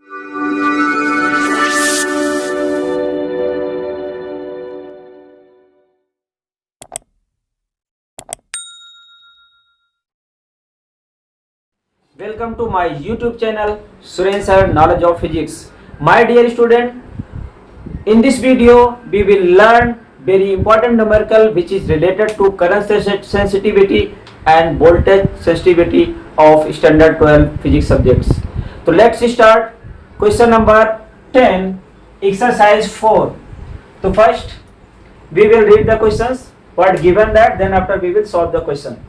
Welcome to my YouTube channel Suren Sir Knowledge of Physics. My dear student, in this video we will learn very important numerical which is related to current sensitivity and voltage sensitivity of standard 12 physics subjects. So let's start question number 10, exercise 4. So first we will read the questions what given that, then after we will solve the question.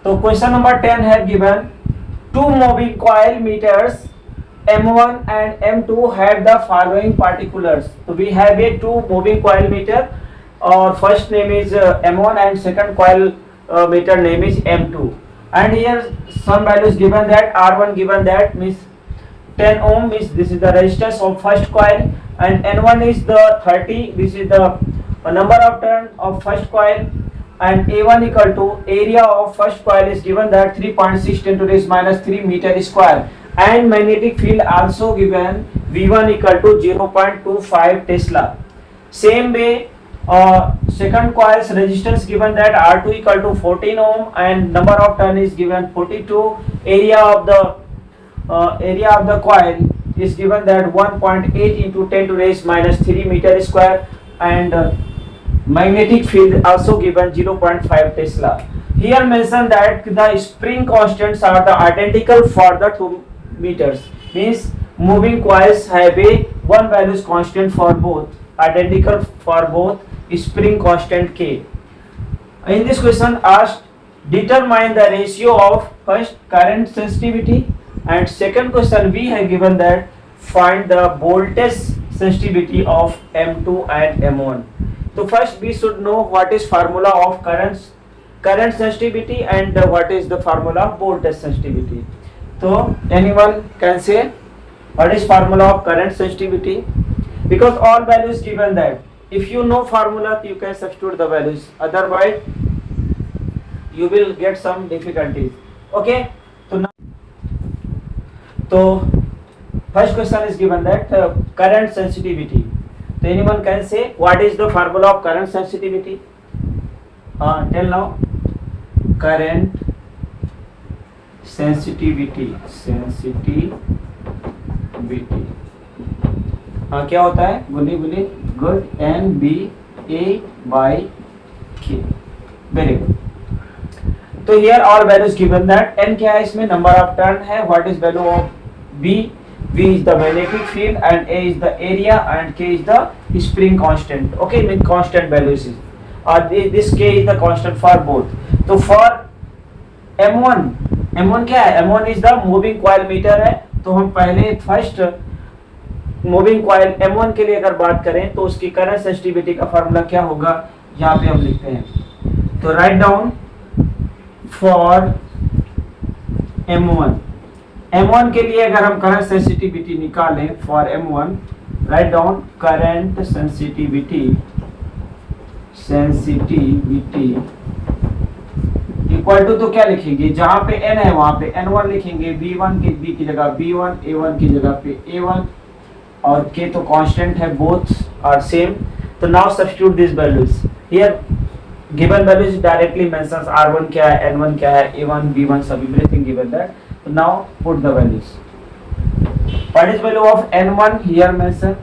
So question number 10 have given two moving coil meters M1 and M2 have the following particulars. So we have a two moving coil meter. Our first name is M1 and second coil meter name is M2. And here some values given that R1 given that means 10 ohm means this is the resistance of first coil, and N1 is the 30. This is the number of turn of first coil. And A1 equal to area of first coil is given that 3.6 10 to the raise minus 3 meter square, and magnetic field also given V1 equal to 0.25 Tesla. Same way second coil's resistance given that R2 equal to 14 ohm and number of turn is given 42. Area of the coil is given that 1.8 into 10 to the raise minus 3 meter square, and magnetic field also given 0.5 Tesla. Here mentioned that the spring constants are the identical for the two meters, means moving coils have a one values constant for both, identical for both, spring constant K. In this question asked determine the ratio of first current sensitivity, and second question we have given that find the voltage sensitivity of M2 and M1. So first we should know what is formula of current sensitivity and what is the formula of voltage sensitivity. So anyone can say what is formula of current sensitivity, because all values given that. If you know formula you can substitute the values, otherwise you will get some difficulties. Okay, so now first question is given that current sensitivity. So anyone can say what is the formula of current sensitivity? Tell now. Current sensitivity. क्या होता है? बोलिए good. NBA/K. Very good. तो here all values given that n क्या है इसमें number of turn है, what is value of B. V is the magnetic field and A is the area and K is the spring constant. Okay, mean constant values is, this K is the constant for both. So for M1 क्या है? M1 is the moving coil meter है. तो हम पहले first moving coil M1 के लिए अगर बात करें तो उसकी करंट सेंसिटिविटी का फार्मूला क्या होगा, यहाँ पे हम लिखते हैं. तो राइट डाउन फॉर M1 के लिए अगर हम करंट सेंसिटिविटी निकालें for M1, write down current sensitivity equal to, तो क्या लिखेंगे जहां पे n है वहां पे n1 लिखेंगे, B1 की जगह B1, A1 की जगह पे A1 और K तो कांस्टेंट है, बोथ आर सेम. तो now substitute this values here. Given values directly mentions R1 क्या है, N1 क्या है, A1 B1 सब everything given that. So now put the values. What is value of N1 here mentioned?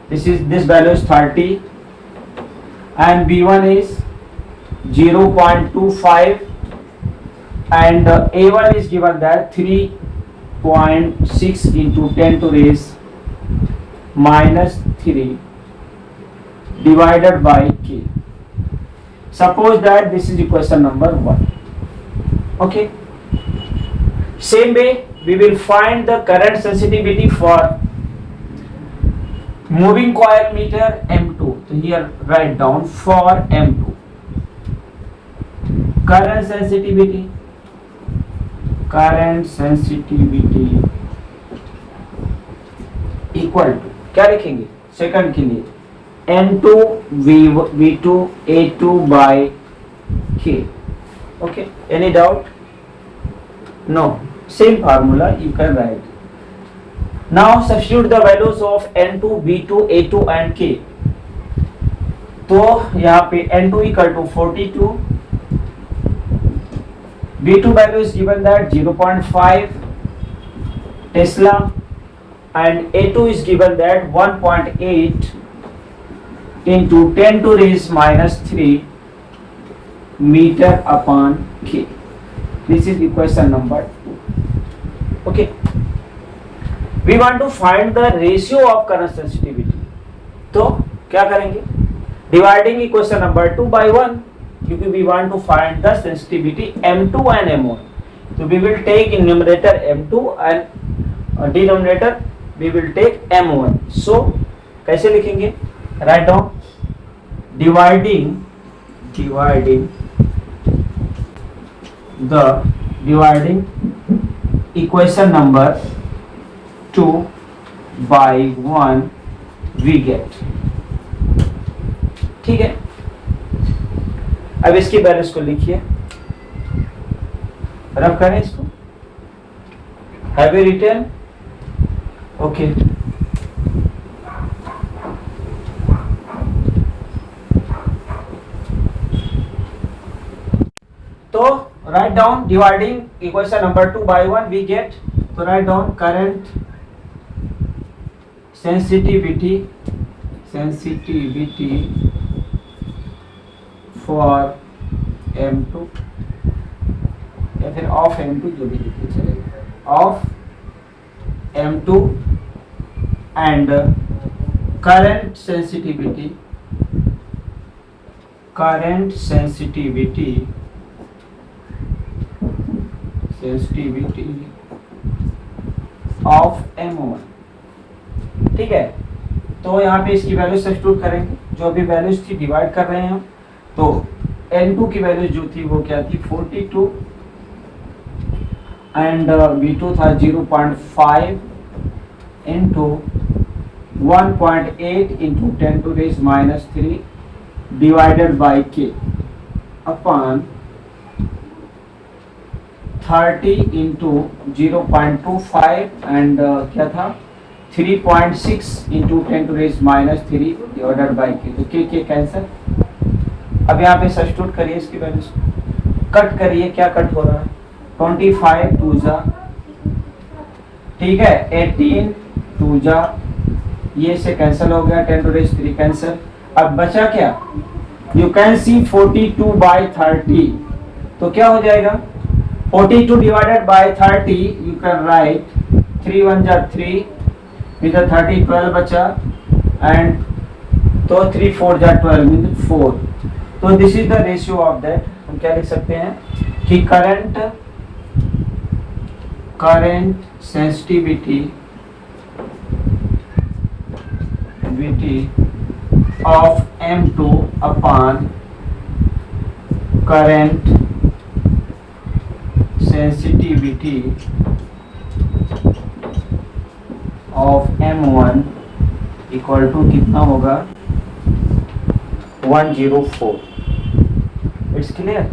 This value is 30 and B1 is 0.25 and A1 is given that 3.6 into 10 to the raise minus 3 divided by K. Suppose that this is equation number 1. Okay. Same way we will find the current sensitivity for moving coil meter M2. So here write down for M2 current sensitivity equal to, क्या लिखेंगे second के लिए, N2 V2 A2 by K. Okay, any doubt? No. Same formula you can write. Now substitute the values of N2, B2, A2 and K. तो यहाँ पे N2 equal to 42, B2 value is given that 0.5 Tesla and A2 is given that 1.8 into 10 to raise minus 3 meter upon K. This is equation number 2. Okay. We want to find the ratio of current sensitivity. तो क्या करेंगे? Dividing equation number 2 by 1, क्योंकि we want to find the sensitivity M2 and M1. So we will take in numerator M2 and denominator we will take M1. So कैसे लिखेंगे? Write down dividing equation number 2 by 1 we get. ठीक है, अब इसकी values को लिखिए, rub करें इसको. Have you written? ओके. तो write down dividing equation number 2 by 1 we get. तो write down current sensitivity for M2 या फिर ऑफ M2 जो भी लिखते चलेगा, of M2 and current sensitivity of M1. ठीक है, तो यहाँ पे इसकी वैल्यू सब्स्टिट्यूट करेंगे, जो भी वैल्यूज थी डिवाइड कर रहे हैं हम. तो N2 की वैल्यू जो थी वो क्या थी? 42 एंड B2 था 0.5 into 1.8 into 10 to raise minus 3 divided by K upon 30 into 0.25 and क्या था 3.6 into 10 to raise minus 3 divided by K. तो K कैंसर. अब यहाँ पे सब्स्टिट्यूट करिए, इसकी वैल्यू कट करिए. क्या कट हो रहा है? 25 2 जा, ठीक है, 18 2 जा, ये से कैंसिल हो गया, 10 to raise 3 कैंसिल. अब बचा क्या? You can see 42 by 30. तो क्या हो जाएगा? 42 divided by 30 you can write 3 1 जा 3 with the 30 12 बचा एंड तो 3 4 जा 12 मींस 4. तो this is the ratio of that. हम क्या लिख सकते हैं कि current sensitivity of M2 upon current sensitivity of M1 equal to कितना होगा? 104. It's clear.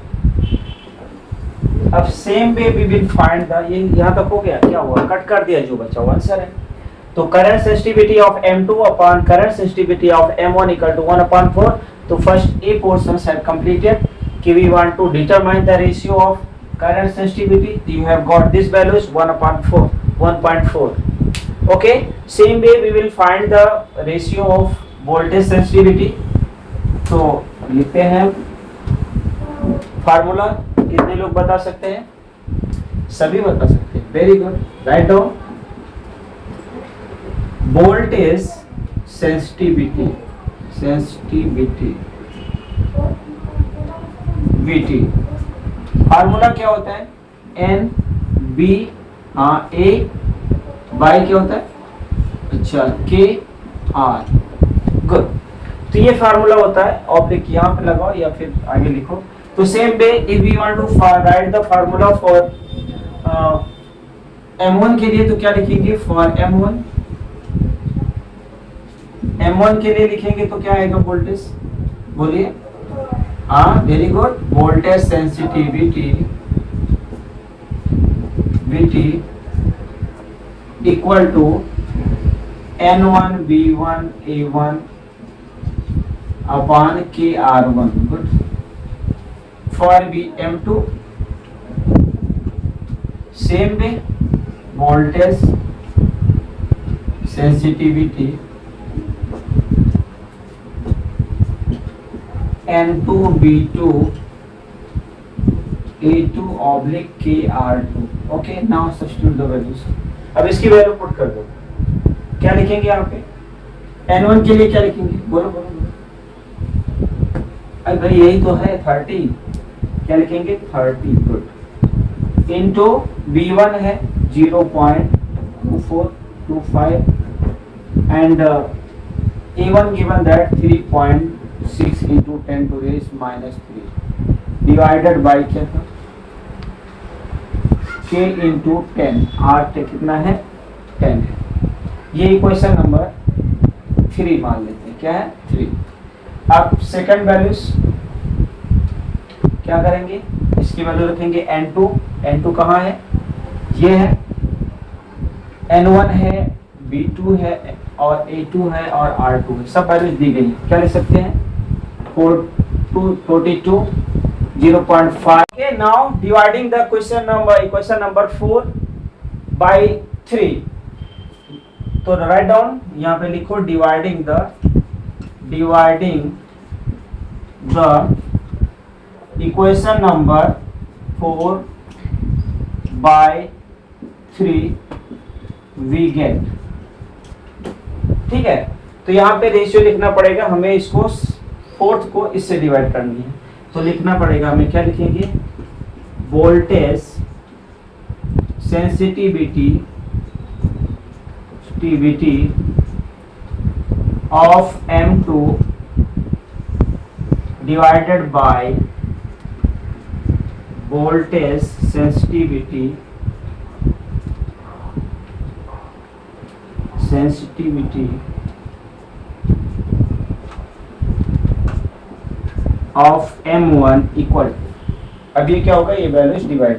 अब same way we will find the, ये यहाँ तक हो गया, क्या हुआ? कट कर दिया, जो बचा वो आंसर है. तो current sensitivity of M2 upon current sensitivity of M1 equal to 1/4. तो first a portion have completed कि we want to determine the ratio of current sensitivity. You have got this values 1/4. Okay, same way we will find the ratio of voltage sensitivity. तो लिखते हैं formula. कितने लोग बता सकते हैं? सभी बता सकते हैं. Very good. Write down voltage sensitivity VT. Formula क्या होता है? N B A बाई क्या होता है? अच्छा K R. गुड. तो ये फार्मूला होता है. ऑब्लिक यहाँ पे लगाओ या फिर आगे लिखो. तो same way if we want to write the formula for M1 के लिए, तो क्या लिखेंगे? फॉर M1 के लिए लिखेंगे तो क्या आएगा? वोल्टेज. बोलिए. हाँ, very good. Voltage sensitivity VT equal to N1 B1 A1 upon K R1. Good. For B M2, same way, voltage, sensitivity, N2 B2 A2 oblique K R2. Okay, now substitute the values. अब इसकी value put कर दो. क्या लिखेंगे यहाँ पे? N1 के लिए क्या लिखेंगे? बोलो बोलो बोलो. अरे भाई यही तो है 30. क्या लिखेंगे? 30. गुड. इनटू B1 है 0.2425 and A1 given that 3.6 into 10 to the minus 3 divided by क्या था? K into 10. R कितना है? 10 है. ये इक्वेशन नंबर 3 मान लेते हैं. क्या है? 3. अब सेकंड वैल्यूज क्या करेंगे? इसकी वैल्यू रखेंगे N2. N2 कहाँ है? ये है. N1 है, B2 है और A2 है और R2 है. सब वैल्यूज दी गई. क्या लिख सकते हैं? 42 0.5. Okay, now dividing the equation number 4 by 3. तो राइट डाउन यहाँ पे लिखो dividing the equation number 4 by 3 we get. ठीक है, तो यहाँ पे रेशियो लिखना पड़ेगा हमें. इसको फोर्थ को इससे डिवाइड करनी है तो लिखना पड़ेगा हमें. क्या लिखेंगे? Voltage sensitivity of M2 divided by voltage sensitivity of M1 equal. अब ये क्या होगा? ये वैल्यूज डिवाइड.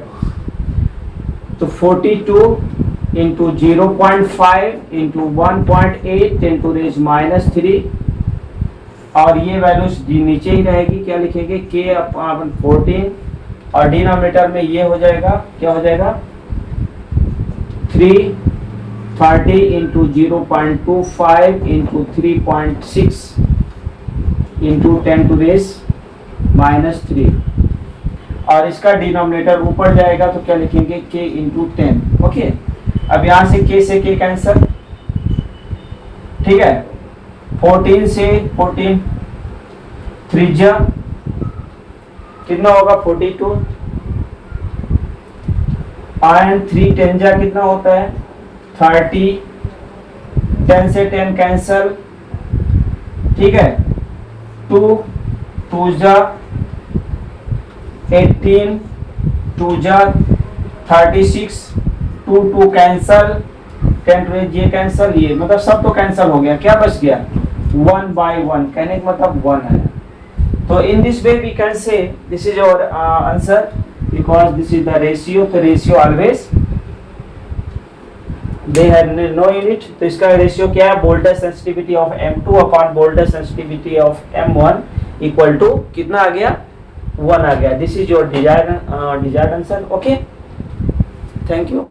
तो 42 into 0.5 into 1.8 10 to the minus 3 और ये वैल्यूज नीचे ही रहेगी. क्या लिखेंगे? K अपन 14 और डिनोमिनेटर में ये हो जाएगा. क्या हो जाएगा? 330 into 0.25 into 3.6 into 10 to the minus 3 और इसका डिनोमिनेटर ऊपर जाएगा तो क्या लिखेंगे? K into 10. ओके, अब यहां से K से K कैंसल. ठीक है, 14 से 14 त्रिज्या कितना होगा? 42 एंड 3 10 जा कितना होता है? 30. 10 से 10 कैंसल. ठीक है, 2 जा 18 2 जा 36 2 कैंसल. 10 to ये कैंसल. ये मतलब सब तो कैंसल हो गया. क्या बच गया? 1 by 1. कहने का मतलब 1 है. तो in this way we can say this is your answer because this is the ratio. तो ratio always they have no unit. तो इसका रेशियो क्या है? Voltage sensitivity of M2 upon voltage sensitivity of M1 equal to कितना आ गया? 1 आ गया. This is your desired answer. Okay, thank you.